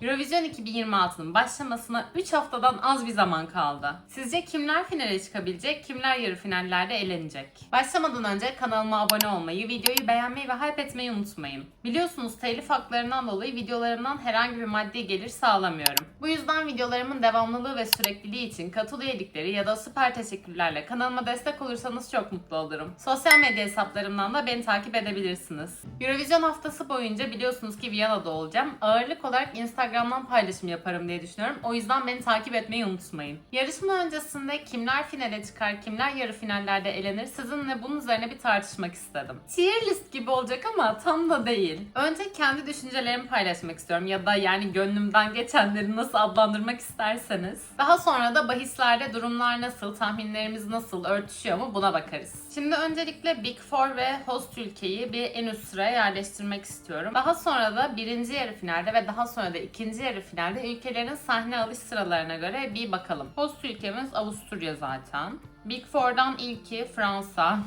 Eurovision 2026'nın başlamasına 3 haftadan az bir zaman kaldı. Sizce kimler finale çıkabilecek, kimler yarı finallerde elenecek? Başlamadan önce kanalıma abone olmayı, videoyu beğenmeyi ve hype etmeyi unutmayın. Biliyorsunuz telif haklarından dolayı videolarımdan herhangi bir maddi gelir sağlamıyorum. Bu yüzden videolarımın devamlılığı ve sürekliliği için katıl üyelikleri ya da süper teşekkürlerle kanalıma destek olursanız çok mutlu olurum. Sosyal medya hesaplarımdan da beni takip edebilirsiniz. Eurovision haftası boyunca biliyorsunuz ki Viyana'da olacağım. Ağırlık olarak Instagram'dan paylaşım yaparım diye düşünüyorum. O yüzden beni takip etmeyi unutmayın. Yarışma öncesinde kimler finale çıkar, kimler yarı finallerde elenir sizinle bunun üzerine bir tartışmak istedim. Tier list gibi olacak ama tam da değil. Önce kendi düşüncelerimi paylaşmak istiyorum ya da yani gönlümden geçenleri nasıl adlandırmak isterseniz. Daha sonra da bahislerde durumlar nasıl, tahminlerimiz nasıl, örtüşüyor mu buna bakarız. Şimdi öncelikle Big Four ve host ülkeyi bir en üst sıraya yerleştirmek istiyorum. Daha sonra da birinci yarı finalde ve daha sonra da ikinci yarı finalde ülkelerin sahne alış sıralarına göre bir bakalım. Host ülkemiz Avusturya zaten. Big Four'dan ilki Fransa.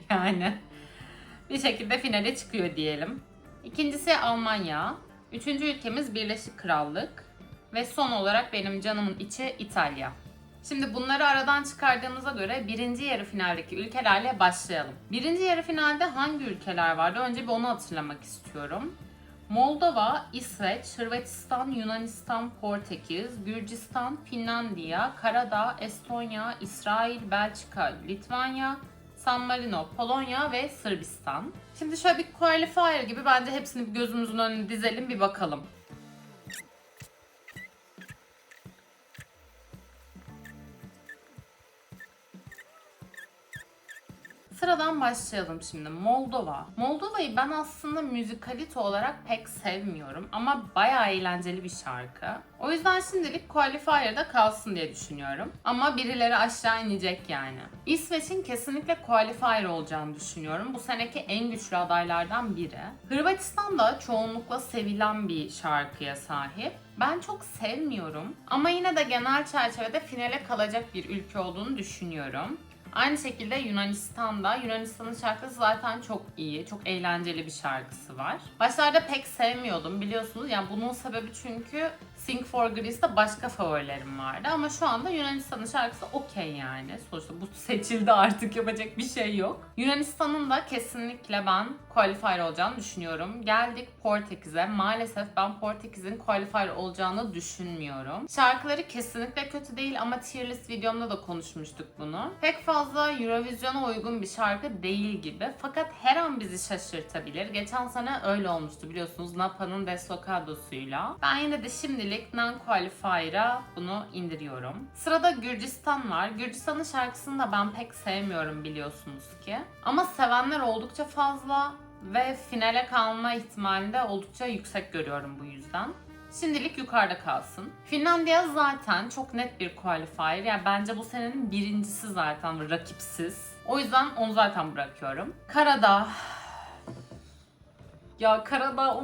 Yani bir şekilde finale çıkıyor diyelim. İkincisi Almanya. Üçüncü ülkemiz Birleşik Krallık. Ve son olarak benim canımın içi İtalya. Şimdi bunları aradan çıkardığımıza göre birinci yarı finaldeki ülkelerle başlayalım. Birinci yarı finalde hangi ülkeler vardı? Önce bir onu hatırlamak istiyorum. Moldova, İsveç, Hırvatistan, Yunanistan, Portekiz, Gürcistan, Finlandiya, Karadağ, Estonya, İsrail, Belçika, Litvanya, San Marino, Polonya ve Sırbistan. Şimdi şöyle bir qualifier gibi bence hepsini bir gözümüzün önüne dizelim bir bakalım. Sıradan başlayalım şimdi. Moldova. Moldova'yı ben aslında müzikalite olarak pek sevmiyorum ama bayağı eğlenceli bir şarkı. O yüzden şimdilik Qualifier'da kalsın diye düşünüyorum. Ama birileri aşağı inecek yani. İsveç'in kesinlikle Qualifier olacağını düşünüyorum. Bu seneki en güçlü adaylardan biri. Hırvatistan da çoğunlukla sevilen bir şarkıya sahip. Ben çok sevmiyorum ama yine de genel çerçevede finale kalacak bir ülke olduğunu düşünüyorum. Aynı şekilde Yunanistan'da. Yunanistan'ın şarkısı zaten çok iyi, çok eğlenceli bir şarkısı var. Başlarda pek sevmiyordum biliyorsunuz. Yani bunun sebebi çünkü Sing for Greece'de başka favorilerim vardı. Ama şu anda Yunanistan'ın şarkısı okey yani. Sonuçta bu seçildi artık yapacak bir şey yok. Yunanistan'ın da kesinlikle ben qualifier olacağını düşünüyorum. Geldik Portekiz'e. Maalesef ben Portekiz'in qualifier olacağını düşünmüyorum. Şarkıları kesinlikle kötü değil ama tier list videomda da konuşmuştuk bunu. Pek fazla Eurovision'a uygun bir şarkı değil gibi. Fakat her an bizi şaşırtabilir. Geçen sene öyle olmuştu biliyorsunuz Napa'nın Deslocado'suyla. Ben yine de şimdilik non-qualifier'a bunu indiriyorum. Sırada Gürcistan var. Gürcistan'ın şarkısını da ben pek sevmiyorum biliyorsunuz ki. Ama sevenler oldukça fazla ve finale kalma ihtimalini de oldukça yüksek görüyorum bu yüzden. Şimdilik yukarıda kalsın. Finlandiya zaten çok net bir qualifier. Yani bence bu senenin birincisi zaten rakipsiz. O yüzden onu zaten bırakıyorum. Karadağ. Ya Karadağ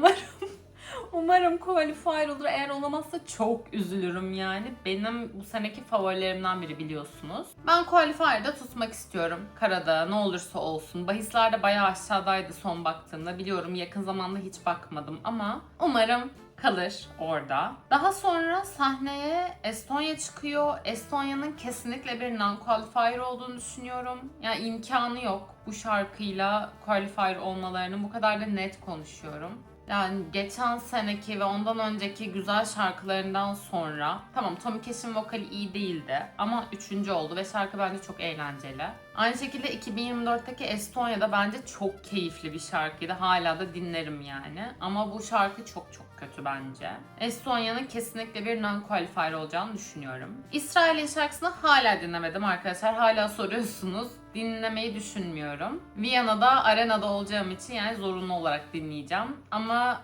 umarım qualifier olur. Eğer olamazsa çok üzülürüm yani. Benim bu seneki favorilerimden biri biliyorsunuz. Ben qualifier'da tutmak istiyorum Karadağ ne olursa olsun. Bahislerde bayağı aşağıdaydı son baktığımda. Biliyorum yakın zamanda hiç bakmadım ama umarım kalır orada. Daha sonra sahneye Estonya çıkıyor. Estonya'nın kesinlikle bir non-qualifier olduğunu düşünüyorum. Yani imkanı yok bu şarkıyla qualifier olmalarının, bu kadar da net konuşuyorum. Yani geçen seneki ve ondan önceki güzel şarkılarından sonra tamam Tommy Cash'in vokali iyi değildi ama üçüncü oldu ve şarkı bence çok eğlenceli. Aynı şekilde 2024'teki Estonya'da bence çok keyifli bir şarkıydı. Hala da dinlerim yani. Ama bu şarkı çok kötü bence. Estonya'nın kesinlikle bir non-qualifier olacağını düşünüyorum. İsrail'in şarkısını hala dinlemedim arkadaşlar. Hala soruyorsunuz. Dinlemeyi düşünmüyorum. Viyana'da, arenada olacağım için yani zorunlu olarak dinleyeceğim. Ama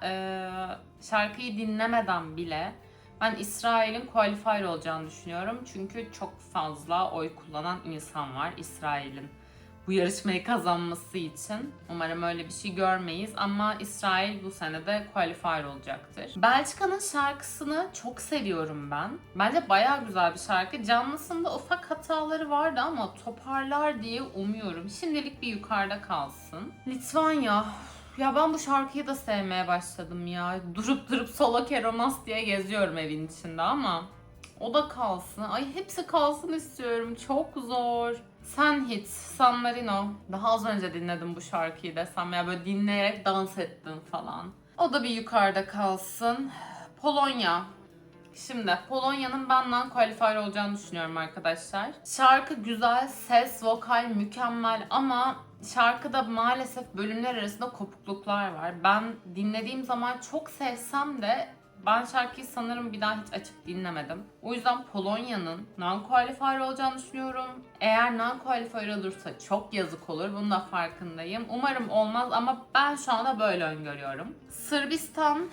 şarkıyı dinlemeden bile ben İsrail'in qualifier olacağını düşünüyorum. Çünkü çok fazla oy kullanan insan var İsrail'in bu yarışmayı kazanması için. Umarım öyle bir şey görmeyiz ama İsrail bu sene de qualifier olacaktır. Belçika'nın şarkısını çok seviyorum ben. Bence bayağı güzel bir şarkı. Canlısında ufak hataları vardı ama toparlar diye umuyorum. Şimdilik bir yukarıda kalsın. Litvanya. Ya ben bu şarkıyı da sevmeye başladım ya. Durup durup Solo Keronas diye geziyorum evin içinde ama o da kalsın. Ay hepsi kalsın istiyorum. Çok zor. Sen Hit, San Marino. Daha az önce dinledim bu şarkıyı desem ya, böyle dinleyerek dans ettim falan. O da bir yukarıda kalsın. Polonya. Şimdi Polonya'nın ben non-qualifier olacağını düşünüyorum arkadaşlar. Şarkı güzel, ses, vokal mükemmel ama şarkıda maalesef bölümler arasında kopukluklar var. Ben dinlediğim zaman çok sevsem de ben şarkıyı sanırım bir daha hiç açıp dinlemedim. O yüzden Polonya'nın non-qualifier olacağını düşünüyorum. Eğer non-qualifier olursa çok yazık olur. Bunun da farkındayım. Umarım olmaz ama ben şu anda böyle öngörüyorum. Sırbistan.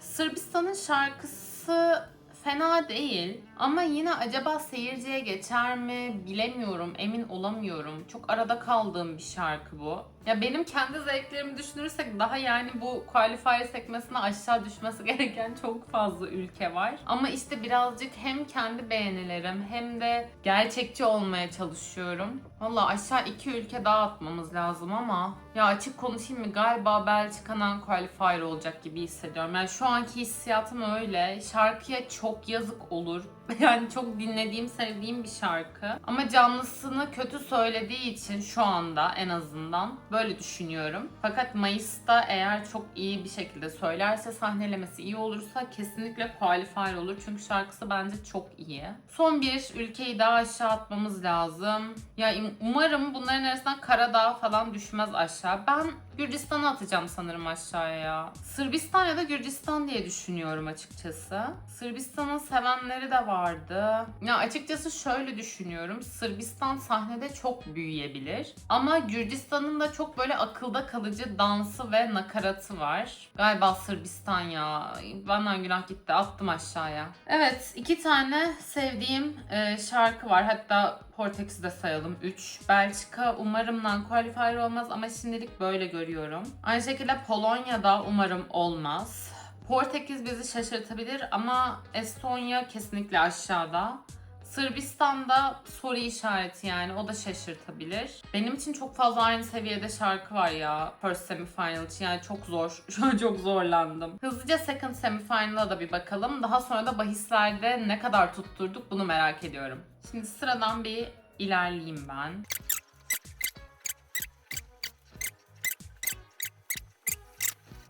Sırbistan'ın şarkısı fena değil ama yine acaba seyirciye geçer mi bilemiyorum, emin olamıyorum. Çok arada kaldığım bir şarkı bu. Ya benim kendi zevklerimi düşünürsek daha yani bu qualifier sekmesine aşağı düşmesi gereken çok fazla ülke var. Ama işte birazcık hem kendi beğenilerim hem de gerçekçi olmaya çalışıyorum. Valla aşağı 2 ülke daha atmamız lazım ama ya açık konuşayım mı, galiba Belçika'dan qualifier olacak gibi hissediyorum. Yani şu anki hissiyatım öyle. Şarkıya çok yazık olur. Yani çok dinlediğim, sevdiğim bir şarkı. Ama canlısını kötü söylediği için şu anda en azından böyle düşünüyorum. Fakat Mayıs'ta eğer çok iyi bir şekilde söylerse, sahnelemesi iyi olursa kesinlikle qualifier olur. Çünkü şarkısı bence çok iyi. Son bir ülkeyi daha aşağı atmamız lazım. Ya umarım bunların arasından Karadağ falan düşmez aşağı. Ben Gürcistan'ı atacağım sanırım aşağıya ya. Sırbistan ya da Gürcistan diye düşünüyorum açıkçası. Sırbistan'ın sevenleri de vardı. Ya açıkçası şöyle düşünüyorum. Sırbistan sahnede çok büyüyebilir. Ama Gürcistan'ın da çok böyle akılda kalıcı dansı ve nakaratı var. Galiba Sırbistan ya. Benden günah gitti. Attım aşağıya. Evet, 2 tane sevdiğim şarkı var. Hatta Portekiz'i de sayalım. 3. Belçika umarım non-qualifier olmaz ama şimdilik böyle görüyorum. Aynı şekilde Polonya'da umarım olmaz. Portekiz bizi şaşırtabilir ama Estonya kesinlikle aşağıda. Sırbistan'da soru işareti, yani o da şaşırtabilir. Benim için çok fazla aynı seviyede şarkı var ya first semifinal için, yani çok zor. Şu an çok zorlandım. Hızlıca second semifinal'a da bir bakalım. Daha sonra da bahislerde ne kadar tutturduk bunu merak ediyorum. Şimdi sıradan bir ilerleyeyim ben.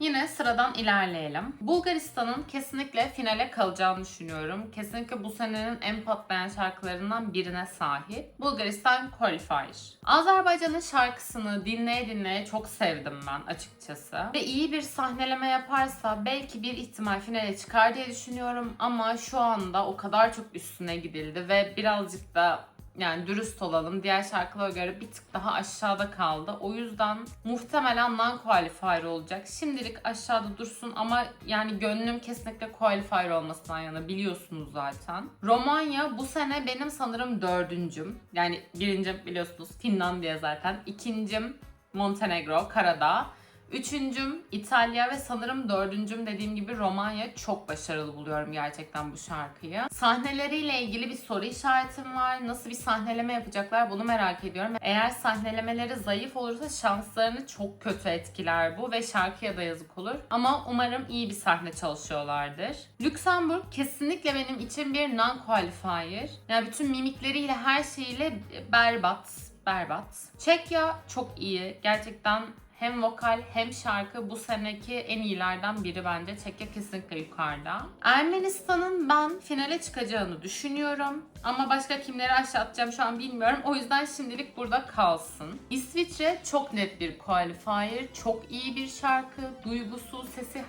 Yine sıradan ilerleyelim. Bulgaristan'ın kesinlikle finale kalacağını düşünüyorum. Kesinlikle bu senenin en patlayan şarkılarından birine sahip. Bulgaristan Qualifier. Azerbaycan'ın şarkısını dinleye dinleye çok sevdim ben açıkçası. Ve iyi bir sahneleme yaparsa belki bir ihtimal finale çıkar diye düşünüyorum. Ama şu anda o kadar çok üstüne gidildi ve birazcık da, yani dürüst olalım, diğer şarkılara göre bir tık daha aşağıda kaldı. O yüzden muhtemelen non-qualifier olacak. Şimdilik aşağıda dursun ama yani gönlüm kesinlikle qualifier olmasından yana, biliyorsunuz zaten. Romanya bu sene benim sanırım 4'üncüm. Yani birincim biliyorsunuz Finlandiya zaten. İkincim Montenegro, Karadağ. Üçüncüm İtalya ve sanırım dördüncüm dediğim gibi Romanya. Çok başarılı buluyorum gerçekten bu şarkıyı. Sahneleriyle ilgili bir soru işaretim var. Nasıl bir sahneleme yapacaklar bunu merak ediyorum. Eğer sahnelemeleri zayıf olursa şanslarını çok kötü etkiler bu ve şarkıya da yazık olur. Ama umarım iyi bir sahne çalışıyorlardır. Lüksemburg kesinlikle benim için bir non-qualifier. Yani bütün mimikleriyle, her şeyiyle berbat. Çekya çok iyi. Gerçekten hem vokal hem şarkı bu seneki en iyilerden biri bence. Çekya kesinlikle yukarıda. Ermenistan'ın ben finale çıkacağını düşünüyorum. Ama başka kimleri aşağı atacağım şu an bilmiyorum. O yüzden şimdilik burada kalsın. İsviçre çok net bir qualifier. Çok iyi bir şarkı. Duygusu, sesi,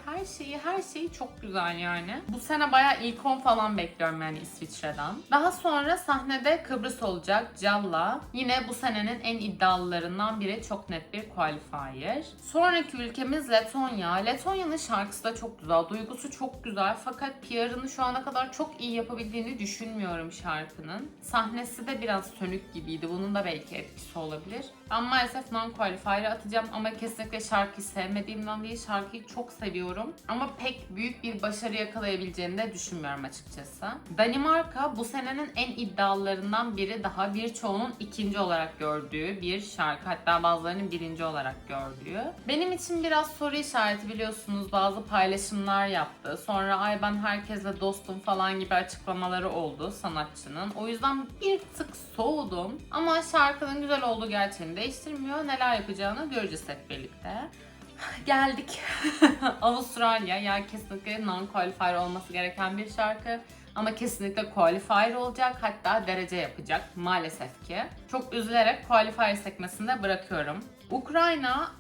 her şeyi çok güzel yani. Bu sene bayağı ilk 10 falan bekliyorum yani İsviçre'den. Daha sonra sahnede Kıbrıs olacak. Calla. Yine bu senenin en iddialılarından biri. Çok net bir qualifier. Sonraki ülkemiz Letonya. Letonya'nın şarkısı da çok güzel. Duygusu çok güzel. Fakat PR'ını şu ana kadar çok iyi yapabildiğini düşünmüyorum şarkının. Sahnesi de biraz sönük gibiydi. Bunun da belki etkisi olabilir. Ben maalesef non-qualifier'e atacağım ama kesinlikle şarkıyı sevmediğimden değil, şarkıyı çok seviyorum. Ama pek büyük bir başarı yakalayabileceğini de düşünmüyorum açıkçası. Danimarka bu senenin en iddialılarından biri, daha birçoğunun ikinci olarak gördüğü bir şarkı. Hatta bazılarının birinci olarak gördüğü. gördüğü. Benim için biraz soru işareti, biliyorsunuz bazı paylaşımlar yaptı. Sonra ay ben herkesle dostum falan gibi açıklamaları oldu sanatçının. O yüzden bir tık soğudum. Ama şarkının güzel olduğu gerçeğini değiştirmiyor. Neler yapacağını göreceğiz hep birlikte. Geldik. Avustralya, yani kesinlikle non-qualifier olması gereken bir şarkı. Ama kesinlikle qualifier olacak, hatta derece yapacak maalesef ki. Çok üzülerek qualifier sekmesinde bırakıyorum. Ukrayna,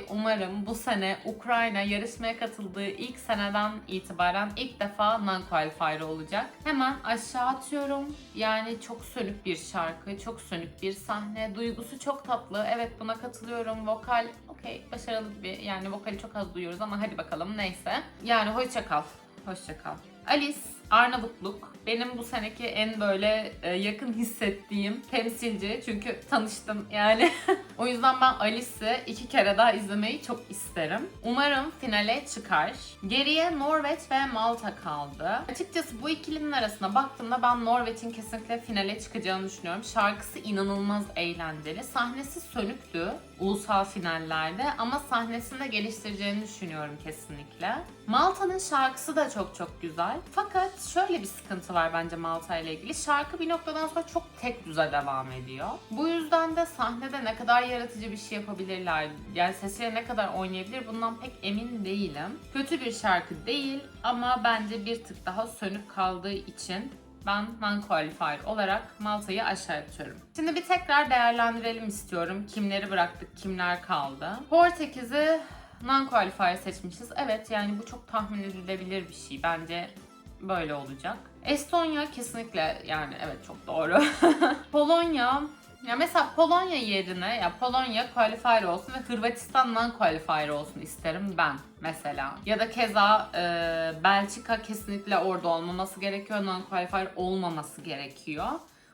umarım bu sene Ukrayna yarışmaya katıldığı ilk seneden itibaren ilk defa non-qualifier olacak. Hemen aşağı atıyorum. Yani çok sönük bir şarkı, çok sönük bir sahne. Duygusu çok tatlı. Evet, buna katılıyorum. Vokal, okey, başarılı bir, yani vokali çok az duyuyoruz ama hadi bakalım, neyse. Yani hoşça kal. Hoşça kal. Alice, Arnavutluk. Benim bu seneki en böyle yakın hissettiğim temsilci. Çünkü tanıştım yani. O yüzden ben Alice'i 2 kere daha izlemeyi çok isterim. Umarım finale çıkar. Geriye Norveç ve Malta kaldı. Açıkçası bu ikilinin arasına baktığımda ben Norveç'in kesinlikle finale çıkacağını düşünüyorum. Şarkısı inanılmaz eğlenceli. Sahnesi sönüktü ulusal finallerde ama sahnesini de geliştireceğini düşünüyorum kesinlikle. Malta'nın şarkısı da çok güzel. Fakat şöyle bir sıkıntı var bence Malta ile ilgili. Şarkı bir noktadan sonra çok tek düze devam ediyor. Bu yüzden de sahnede ne kadar yaratıcı bir şey yapabilirler, yani sesiyle ne kadar oynayabilir, bundan pek emin değilim. Kötü bir şarkı değil ama bence bir tık daha sönük kaldığı için ben non-qualifier olarak Malta'yı aşağı atıyorum. Şimdi bir tekrar değerlendirelim istiyorum. Kimleri bıraktık, kimler kaldı. Portekiz'i non-qualifier seçmişiz. Evet, yani bu çok tahmin edilebilir bir şey. Bence böyle olacak. Estonya kesinlikle, yani evet, çok doğru. Polonya, ya mesela Polonya yerine, ya Polonya qualifier olsun ve Hırvatistan non-qualifier olsun isterim ben mesela. Ya da keza Belçika kesinlikle orada olmaması gerekiyor, non-qualifier olmaması gerekiyor.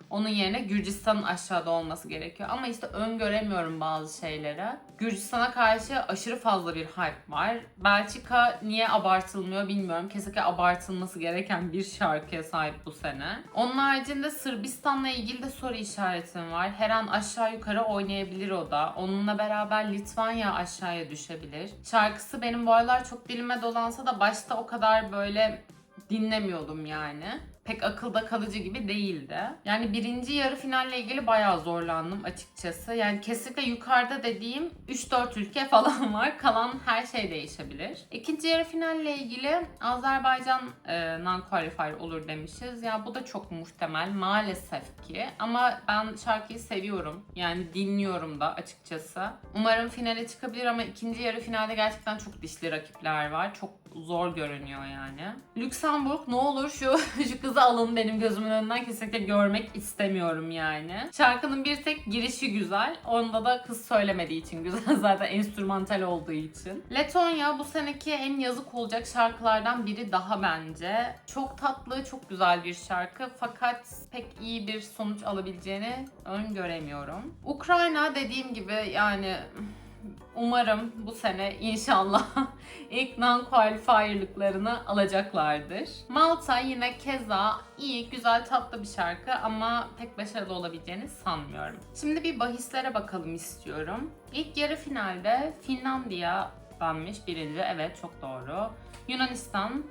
Onun yerine Gürcistan'ın aşağıda olması gerekiyor. Ama işte öngöremiyorum bazı şeyleri. Gürcistan'a karşı aşırı fazla bir hype var. Belçika niye abartılmıyor bilmiyorum. Kesinlikle abartılması gereken bir şarkıya sahip bu sene. Onun haricinde Sırbistan'la ilgili de soru işaretim var. Her an aşağı yukarı oynayabilir o da. Onunla beraber Litvanya aşağıya düşebilir. Şarkısı benim bu aralar çok dilime dolansa da başta o kadar böyle dinlemiyordum yani. Pek akılda kalıcı gibi değildi. Yani birinci yarı finalle ilgili bayağı zorlandım açıkçası. Yani kesinlikle yukarıda dediğim 3-4 ülke falan var. Kalan her şey değişebilir. İkinci yarı finalle ilgili Azerbaycan non-qualifier olur demişiz. Ya bu da çok muhtemel maalesef ki. Ama ben şarkıyı seviyorum. Yani dinliyorum da açıkçası. Umarım finale çıkabilir ama ikinci yarı finalde gerçekten çok dişli rakipler var. Çok zor görünüyor yani. Lüksemburg, ne olur şu kızı alın benim gözümün önünden, kesinlikle görmek istemiyorum yani. Şarkının bir tek girişi güzel. Onda da kız söylemediği için güzel, zaten enstrümantal olduğu için. Letonya bu seneki en yazık olacak şarkılardan biri daha bence. Çok tatlı, çok güzel bir şarkı fakat pek iyi bir sonuç alabileceğini öngöremiyorum. Ukrayna dediğim gibi, yani umarım bu sene inşallah ilk non-qualifier'lıklarını alacaklardır. Malta yine keza iyi, güzel, tatlı bir şarkı ama pek başarılı olabileceğini sanmıyorum. Şimdi bir bahislere bakalım istiyorum. İlk yarı finalde Finlandiya benmiş birinci. Evet, çok doğru. Yunanistan,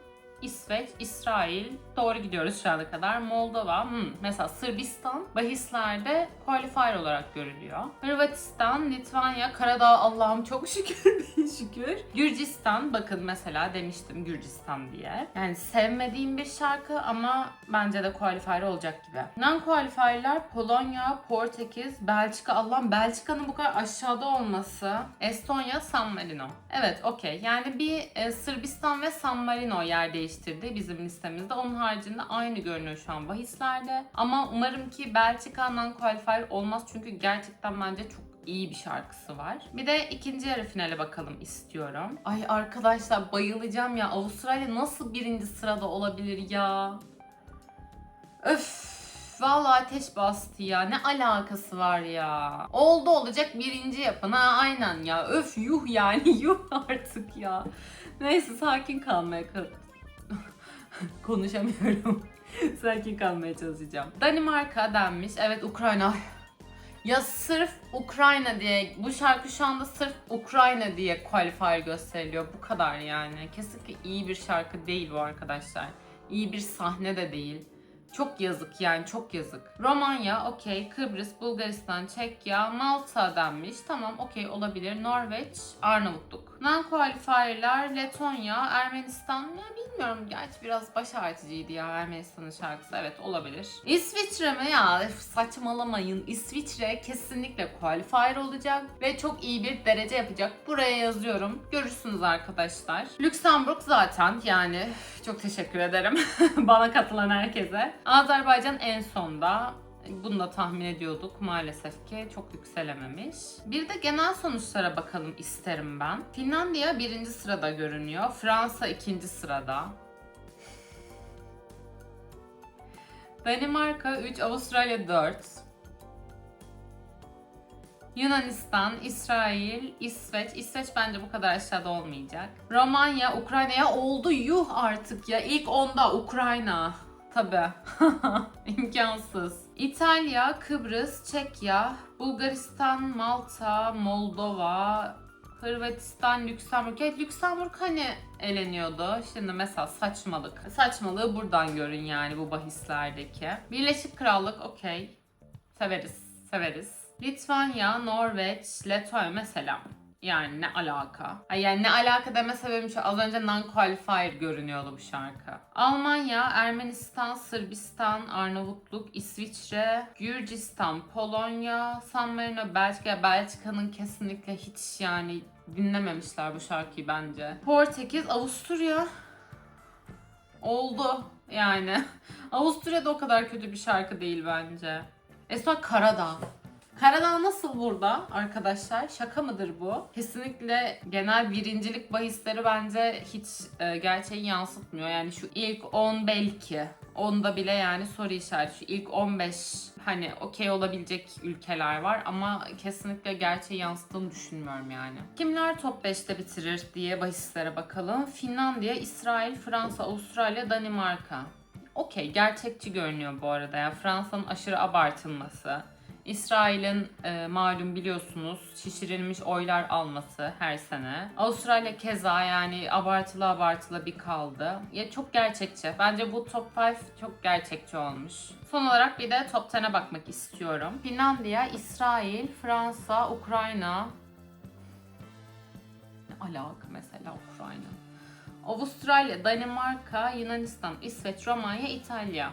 İsveç, İsrail, doğru gidiyoruz şu ana kadar. Moldova, mesela Sırbistan bahislerde qualifier olarak görülüyor. Hırvatistan, Litvanya, Karadağ, Allah'ım çok şükür şükür. Gürcistan, bakın mesela demiştim Gürcistan diye. Yani sevmediğim bir şarkı ama bence de qualifier olacak gibi. Non-qualifier'lar Polonya, Portekiz, Belçika. Allah'ım, Belçika'nın bu kadar aşağıda olması. Estonya, San Marino. Evet, okey. Yani bir Sırbistan ve San Marino yer değiştirdi bizim listemizde. Onun haricinde aynı görünüyor şu an bahislerde. Ama umarım ki Belçika non-qualifier olmaz çünkü gerçekten bence çok iyi bir şarkısı var. Bir de ikinci yarı finale bakalım istiyorum. Ay arkadaşlar, bayılacağım ya. Avustralya nasıl birinci sırada olabilir ya? Öf. Vallahi ateş bastı ya. Ne alakası var ya? Oldu olacak birinci yapın. Ha, aynen ya. Öf, yuh yani. Yuh artık ya. Neyse, sakin kalmaya konuşamıyorum. Sakin kalmaya çalışacağım. Danimarka denmiş. Evet, Ukrayna. Ya sırf Ukrayna diye, bu şarkı şu anda sırf Ukrayna diye qualifier gösteriliyor. Bu kadar yani. Kesinlikle iyi bir şarkı değil bu arkadaşlar. İyi bir sahne de değil. Çok yazık yani, çok yazık. Romanya, okey. Kıbrıs, Bulgaristan, Çekya, Malta denmiş. Tamam, okey, olabilir. Norveç, Arnavutluk. Non-qualifier'lar Letonya, Ermenistan. Ya bilmiyorum, gerçi biraz baş ağrıtıcıydı ya Ermenistan'ın şarkısı. Evet, olabilir. İsviçre mi ya? Saçmalamayın. İsviçre kesinlikle qualifier olacak ve çok iyi bir derece yapacak. Buraya yazıyorum. Görürsünüz arkadaşlar. Lüksemburg zaten yani çok teşekkür ederim bana katılan herkese. Azerbaycan en sonda. Bunu da tahmin ediyorduk. Maalesef ki çok yükselememiş. Bir de genel sonuçlara bakalım isterim ben. Finlandiya 1. sırada görünüyor. Fransa 2. sırada. Danimarka 3, Avustralya 4. Yunanistan, İsrail, İsveç. İsveç bence bu kadar aşağıda olmayacak. Romanya, Ukrayna'ya oldu. Yuh artık ya. İlk 10'da Ukrayna. Tabii. İmkansız. İtalya, Kıbrıs, Çekya, Bulgaristan, Malta, Moldova, Hırvatistan, Lüksemburg. Evet, Lüksemburg hani eleniyordu. Şimdi mesela saçmalık. Saçmalığı buradan görün yani bu bahislerdeki. Birleşik Krallık, okey. Severiz, severiz. Litvanya, Norveç, Letonya mesela. Yani ne alaka? Yani ne alaka deme sebebim şu, az önce non-qualifier görünüyordu bu şarkı. Almanya, Ermenistan, Sırbistan, Arnavutluk, İsviçre, Gürcistan, Polonya, San Marino, Belçika. Belçika'nın kesinlikle hiç yani dinlememişler bu şarkıyı bence. Portekiz, Avusturya. Oldu yani. Avusturya da o kadar kötü bir şarkı değil bence. Sonra Karadağ. Karadağ nasıl burada arkadaşlar? Şaka mıdır bu? Kesinlikle genel birincilik bahisleri bence hiç gerçeği yansıtmıyor. Yani şu ilk 10 belki. Onda bile yani soru işareti. Şu ilk 15 hani okey olabilecek ülkeler var ama kesinlikle gerçeği yansıttığını düşünmüyorum yani. Kimler top 5'te bitirir diye bahislere bakalım. Finlandiya, İsrail, Fransa, Avustralya, Danimarka. Okey, gerçekçi görünüyor bu arada ya. Fransa'nın aşırı abartılması. İsrail'in malum biliyorsunuz şişirilmiş oylar alması her sene. Avustralya keza yani abartılı bir kaldı. Ya çok gerçekçi. Bence bu top 5 çok gerçekçi olmuş. Son olarak bir de top 10'e bakmak istiyorum. Finlandiya, İsrail, Fransa, Ukrayna. Ne alaka mesela Ukrayna? Avustralya, Danimarka, Yunanistan, İsveç, Romanya, İtalya.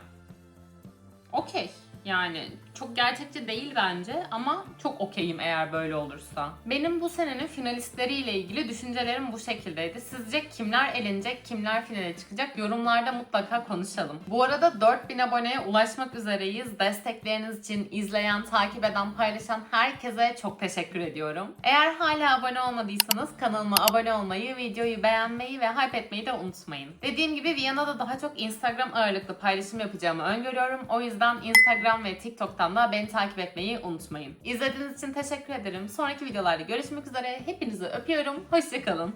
Okey. Yani çok gerçekçi değil bence ama çok okeyim eğer böyle olursa. Benim bu senenin finalistleriyle ilgili düşüncelerim bu şekildeydi. Sizce kimler elenecek, kimler finale çıkacak? Yorumlarda mutlaka konuşalım. Bu arada 4000 aboneye ulaşmak üzereyiz. Destekleriniz için izleyen, takip eden, paylaşan herkese çok teşekkür ediyorum. Eğer hala abone olmadıysanız kanalıma abone olmayı, videoyu beğenmeyi ve hype etmeyi de unutmayın. Dediğim gibi Viyana'da daha çok Instagram ağırlıklı paylaşım yapacağımı öngörüyorum. O yüzden Instagram ve TikTok'tan da beni takip etmeyi unutmayın. İzlediğiniz için teşekkür ederim. Sonraki videolarda görüşmek üzere. Hepinizi öpüyorum. Hoşça kalın.